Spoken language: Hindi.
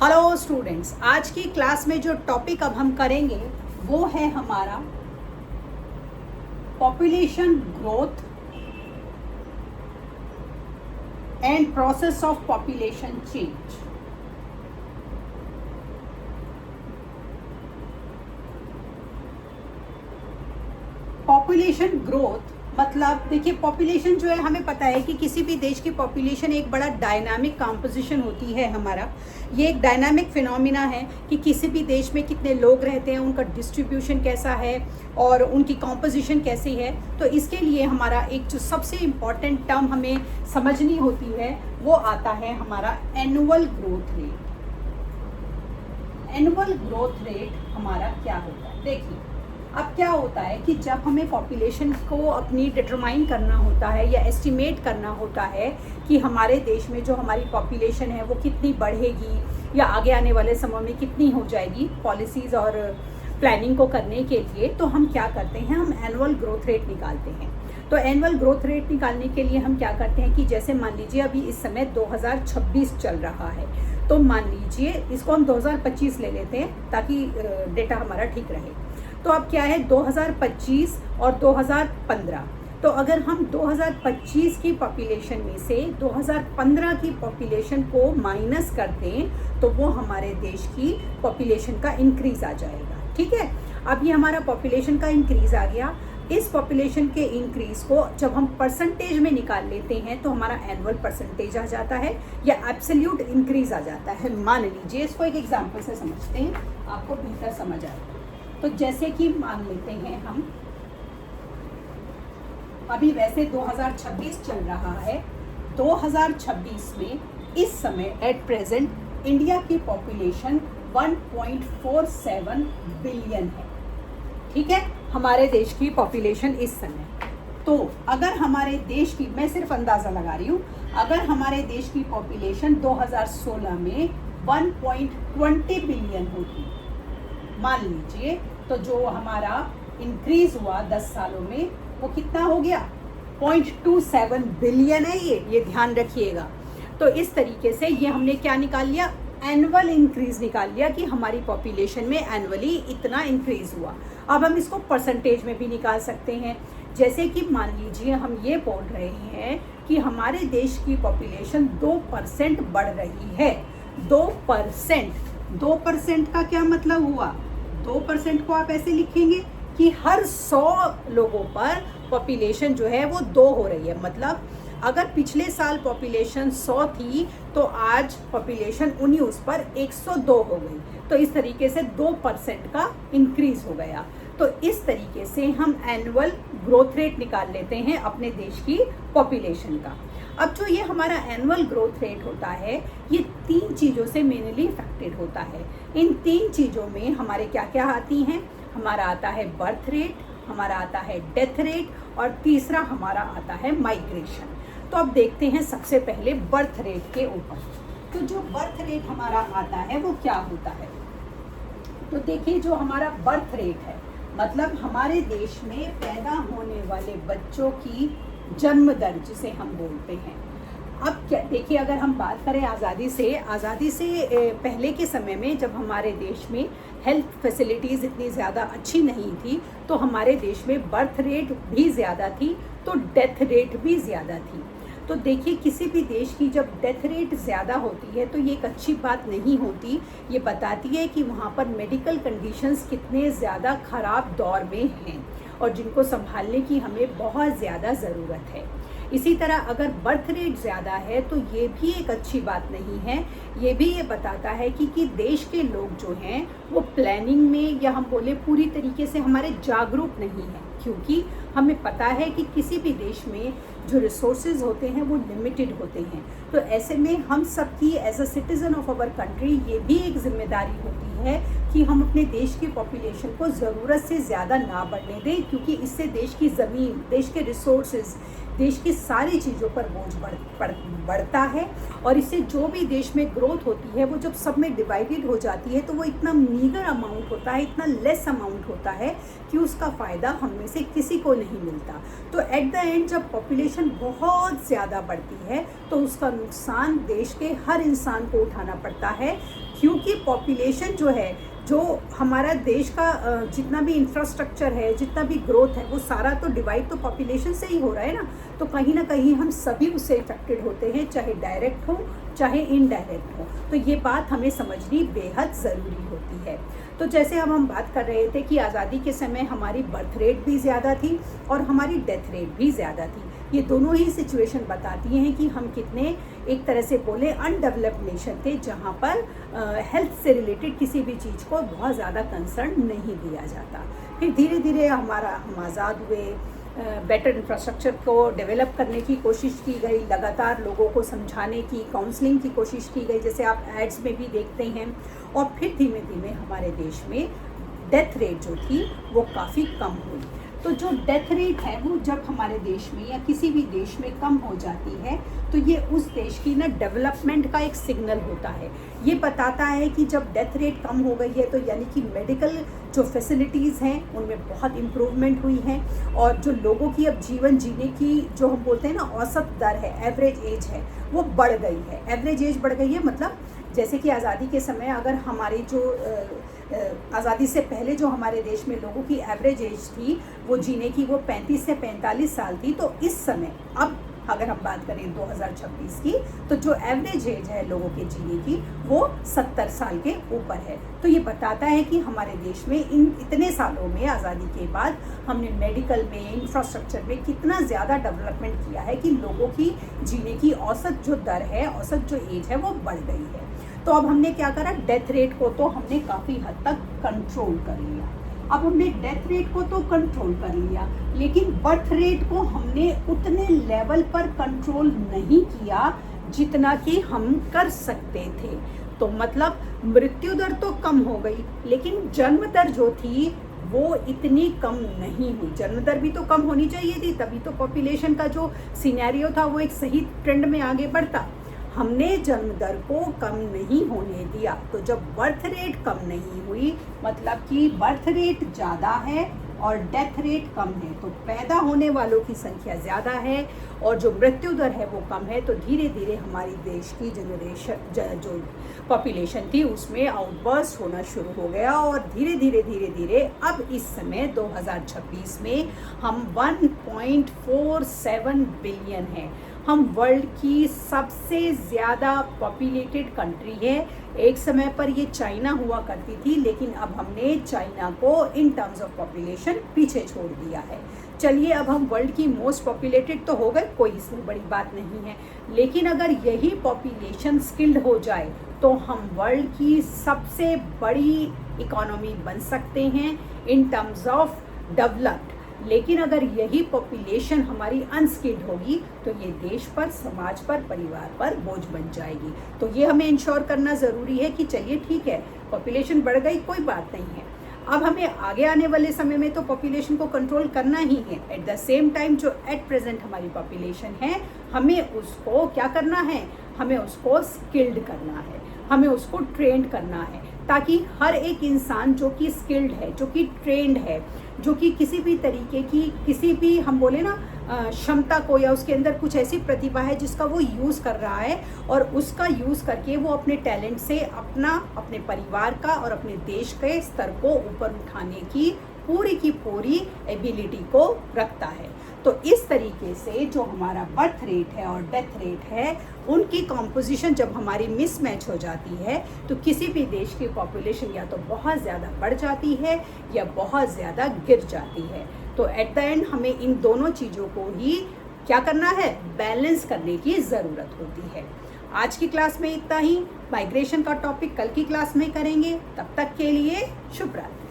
हेलो स्टूडेंट्स, आज की क्लास में जो टॉपिक अब हम करेंगे वो है हमारा population growth and process of population change. Population growth मतलब देखिए, पॉपुलेशन जो है हमें पता है कि किसी भी देश की पॉपुलेशन एक बड़ा डायनामिक कंपोजिशन होती है। हमारा ये एक डायनामिक फिनोमिना है कि किसी भी देश में कितने लोग रहते हैं, उनका डिस्ट्रीब्यूशन कैसा है और उनकी कंपोजिशन कैसी है। तो इसके लिए हमारा एक जो सबसे इम्पॉर्टेंट टर्म हमें समझनी होती है वो आता है हमारा annual growth rate. Annual growth rate हमारा क्या होता है? देखिए, अब क्या होता है कि जब हमें पॉपुलेशन को अपनी डिटरमाइन करना होता है या एस्टिमेट करना होता है कि हमारे देश में जो हमारी पॉपुलेशन है वो कितनी बढ़ेगी या आगे आने वाले समय में कितनी हो जाएगी, पॉलिसीज़ और प्लानिंग को करने के लिए, तो हम क्या करते हैं, हम एनुअल ग्रोथ रेट निकालते हैं। तो एनुअल ग्रोथ रेट निकालने के लिए हम क्या करते हैं कि जैसे मान लीजिए अभी इस समय 2026 चल रहा है, तो मान लीजिए इसको हम 2025 ले लेते हैं ताकि डेटा हमारा ठीक रहे। तो अब क्या है, 2025 और 2015। तो अगर हम 2025 की पॉपुलेशन में से 2015 की पॉपुलेशन को माइनस कर दें तो वो हमारे देश की पॉपुलेशन का इंक्रीज आ जाएगा। ठीक है, अब ये हमारा पॉपुलेशन का इंक्रीज आ गया। इस पॉपुलेशन के इंक्रीज को जब हम परसेंटेज में निकाल लेते हैं तो हमारा एनुअल परसेंटेज आ जाता है या एब्सोल्यूट इंक्रीज आ जाता है। मान लीजिए, इसको एक एग्जांपल से समझते हैं, आपको बेहतर समझ आएगा। तो जैसे कि मान लेते हैं हम, अभी वैसे 2026 चल रहा है, 2026 में इस समय एट प्रेजेंट इंडिया की पॉपुलेशन 1.47 बिलियन है। ठीक है, हमारे देश की पॉपुलेशन इस समय। तो अगर हमारे देश की, मैं सिर्फ अंदाज़ा लगा रही हूँ, अगर हमारे देश की पॉपुलेशन 2016 में 1.20 बिलियन होती, मान लीजिए, तो जो हमारा इंक्रीज हुआ 10 सालों में वो कितना हो गया, 0.27 बिलियन है। ये ध्यान रखिएगा। तो इस तरीके से ये हमने क्या निकाल लिया, एनुअल इंक्रीज निकाल लिया कि हमारी पॉपुलेशन में एनुअली इतना इंक्रीज हुआ। अब हम इसको परसेंटेज में भी निकाल सकते हैं। जैसे कि मान लीजिए हम ये बोल रहे हैं कि हमारे देश की पॉपुलेशन 2% बढ़ रही है। 2% का क्या मतलब हुआ, 2% को आप ऐसे लिखेंगे कि हर 100 लोगों पर पॉपुलेशन जो है वो 2 हो रही है। मतलब अगर पिछले साल पॉपुलेशन 100 थी तो आज पॉपुलेशन 19 पर 102 हो गई। तो इस तरीके से 2% का इंक्रीज हो गया। तो इस तरीके से हम एनुअल ग्रोथ रेट निकाल लेते हैं अपने देश की पॉपुलेशन का। अब जो ये हमारा एनुअल ग्रोथ रेट होता है, ये 3 चीज़ों से मेनली इफेक्टेड होता है। इन 3 चीज़ों में हमारे क्या क्या आती हैं, हमारा आता है बर्थ रेट, हमारा आता है डेथ रेट और तीसरा हमारा आता है माइग्रेशन। तो अब देखते हैं सबसे पहले बर्थ रेट के ऊपर। तो जो बर्थ रेट हमारा आता है वो क्या होता है, तो देखिए, जो हमारा बर्थ रेट है मतलब हमारे देश में पैदा होने वाले बच्चों की जन्म दर जिसे हम बोलते हैं। अब क्या देखिए, अगर हम बात करें आज़ादी से पहले के समय में जब हमारे देश में हेल्थ फैसिलिटीज़ इतनी ज़्यादा अच्छी नहीं थी तो हमारे देश में बर्थ रेट भी ज़्यादा थी तो डेथ रेट भी ज़्यादा थी। तो देखिए, किसी भी देश की जब डेथ रेट ज़्यादा होती है तो ये एक अच्छी बात नहीं होती। ये बताती है कि वहाँ पर मेडिकल कंडीशंस कितने ज़्यादा ख़राब दौर में हैं और जिनको संभालने की हमें बहुत ज़्यादा ज़रूरत है। इसी तरह अगर बर्थ रेट ज़्यादा है तो ये भी एक अच्छी बात नहीं है। ये भी ये बताता है कि देश के लोग जो हैं वो प्लानिंग में, या हम बोले पूरी तरीके से हमारे जागरूक नहीं हैं, क्योंकि हमें पता है कि किसी भी देश में जो रिसोर्सेज होते हैं वो लिमिटेड होते हैं। तो ऐसे में हम सब की as a citizen of our country ये भी एक जिम्मेदारी होती है कि हम अपने देश की पॉपुलेशन को ज़रूरत से ज़्यादा ना बढ़ने दें, क्योंकि इससे देश की ज़मीन, देश के रिसोर्सेज, देश की सारी चीज़ों पर बोझ बढ़ता है और इससे जो भी देश में ग्रोथ होती है वो जब सब में डिवाइडेड हो जाती है तो वो इतना मीगर अमाउंट होता है, इतना लेस अमाउंट होता है कि उसका फ़ायदा हम में से किसी को नहीं मिलता। तो एट द एंड जब पॉपुलेशन बहुत ज़्यादा बढ़ती है तो उसका नुकसान देश के हर इंसान को उठाना पड़ता है, क्योंकि पॉपुलेशन जो है, जो हमारा देश का जितना भी इंफ्रास्ट्रक्चर है, जितना भी ग्रोथ है, वो सारा तो डिवाइड तो पॉपुलेशन से ही हो रहा है ना। तो कहीं ना कहीं हम सभी उससे इफेक्टेड होते हैं, चाहे डायरेक्ट हो चाहे इनडायरेक्ट हो। तो ये बात हमें समझनी बेहद ज़रूरी होती है। तो जैसे अब हम बात कर रहे थे कि आज़ादी के समय हमारी बर्थ रेट भी ज़्यादा थी और हमारी डेथ रेट भी ज़्यादा थी। ये दोनों ही सिचुएशन बताती हैं कि हम कितने, एक तरह से बोले, अनडेवलप्ड नेशन थे, जहाँ पर हेल्थ से रिलेटेड किसी भी चीज़ को बहुत ज़्यादा कंसर्न नहीं दिया जाता। फिर धीरे धीरे हम आज़ाद हुए, बेटर इंफ्रास्ट्रक्चर को डेवलप करने की कोशिश की गई, लगातार लोगों को समझाने की, काउंसलिंग की कोशिश की गई, जैसे आप एड्स में भी देखते हैं। और फिर धीमे धीमे हमारे देश में डेथ रेट जो थी वो काफ़ी कम हुई। तो जो डेथ रेट है वो जब हमारे देश में या किसी भी देश में कम हो जाती है तो ये उस देश की ना डेवलपमेंट का एक सिग्नल होता है। ये बताता है कि जब डेथ रेट कम हो गई है तो यानी कि मेडिकल जो फैसिलिटीज़ हैं उनमें बहुत इम्प्रूवमेंट हुई है, और जो लोगों की अब जीवन जीने की जो हम बोलते हैं ना औसत दर है, एवरेज एज है, वो बढ़ गई है। एवरेज एज बढ़ गई है मतलब जैसे कि आज़ादी के समय अगर हमारी जो आज़ादी से पहले जो हमारे देश में लोगों की एवरेज एज थी वो जीने की, वो 35 से 45 साल थी। तो इस समय अब अगर हम बात करें 2026 की, तो जो एवरेज एज है लोगों के जीने की वो 70 साल के ऊपर है। तो ये बताता है कि हमारे देश में इन इतने सालों में, आज़ादी के बाद, हमने मेडिकल में, इंफ्रास्ट्रक्चर में कितना ज़्यादा डेवलपमेंट किया है कि लोगों की जीने की औसत जो दर है, औसत जो एज है, वो बढ़ गई है। तो अब हमने क्या करा, डेथ रेट को तो हमने काफ़ी हद तक कंट्रोल कर लिया। अब हमने डेथ रेट को तो कंट्रोल कर लिया, लेकिन बर्थ रेट को हमने उतने लेवल पर कंट्रोल नहीं किया जितना कि हम कर सकते थे। तो मतलब मृत्यु दर तो कम हो गई, लेकिन जन्म दर जो थी वो इतनी कम नहीं हुई। जन्म दर भी तो कम होनी चाहिए थी, तभी तो पॉपुलेशन का जो सिनेरियो था वो एक सही ट्रेंड में आगे बढ़ता। हमने जन्म दर को कम नहीं होने दिया। तो जब बर्थ रेट कम नहीं हुई, मतलब कि बर्थ रेट ज़्यादा है और डेथ रेट कम है, तो पैदा होने वालों की संख्या ज़्यादा है और जो मृत्यु दर है वो कम है, तो धीरे धीरे हमारी देश की जनरेशन जो पॉपुलेशन थी उसमें आउटबर्स्ट होना शुरू हो गया। और धीरे धीरे अब इस समय 2026 में हम 1.47 बिलियन हैं। हम वर्ल्ड की सबसे ज़्यादा पॉपुलेटेड कंट्री है। एक समय पर ये चाइना हुआ करती थी, लेकिन अब हमने चाइना को इन टर्म्स ऑफ पॉपुलेशन पीछे छोड़ दिया है। चलिए, अब हम वर्ल्ड की मोस्ट पॉपुलेटेड तो हो गए, कोई इसमें बड़ी बात नहीं है, लेकिन अगर यही पॉपुलेशन स्किल्ड हो जाए तो हम वर्ल्ड की सबसे बड़ी इकोनॉमी बन सकते हैं इन टर्म्स ऑफ डेवलप्ड। लेकिन अगर यही पॉपुलेशन हमारी अनस्किल्ड होगी तो ये देश पर, समाज पर, परिवार पर बोझ बन जाएगी। तो ये हमें इंश्योर करना ज़रूरी है कि चलिए ठीक है, पॉपुलेशन बढ़ गई, कोई बात नहीं है, अब हमें आगे आने वाले समय में तो पॉपुलेशन को कंट्रोल करना ही है। एट द सेम टाइम जो एट प्रेजेंट हमारी पॉपुलेशन है, हमें उसको क्या करना है, हमें उसको स्किल्ड करना है, हमें उसको ट्रेंड करना है, ताकि हर एक इंसान जो कि स्किल्ड है, जो कि ट्रेंड है, जो कि किसी भी तरीके की, किसी भी हम बोले ना क्षमता को, या उसके अंदर कुछ ऐसी प्रतिभा है जिसका वो यूज़ कर रहा है और उसका यूज़ करके वो अपने टैलेंट से अपने परिवार का और अपने देश के स्तर को ऊपर उठाने की पूरी एबिलिटी को रखता है। तो इस तरीके से जो हमारा बर्थ रेट है और डेथ रेट है, उनकी कॉम्पोजिशन जब हमारी मिसमैच हो जाती है तो किसी भी देश की पॉपुलेशन या तो बहुत ज़्यादा बढ़ जाती है या बहुत ज़्यादा गिर जाती है। तो एट द एंड हमें इन दोनों चीज़ों को ही क्या करना है, बैलेंस करने की ज़रूरत होती है। आज की क्लास में इतना ही। माइग्रेशन का टॉपिक कल की क्लास में करेंगे। तब तक के लिए शुभ रात्रि।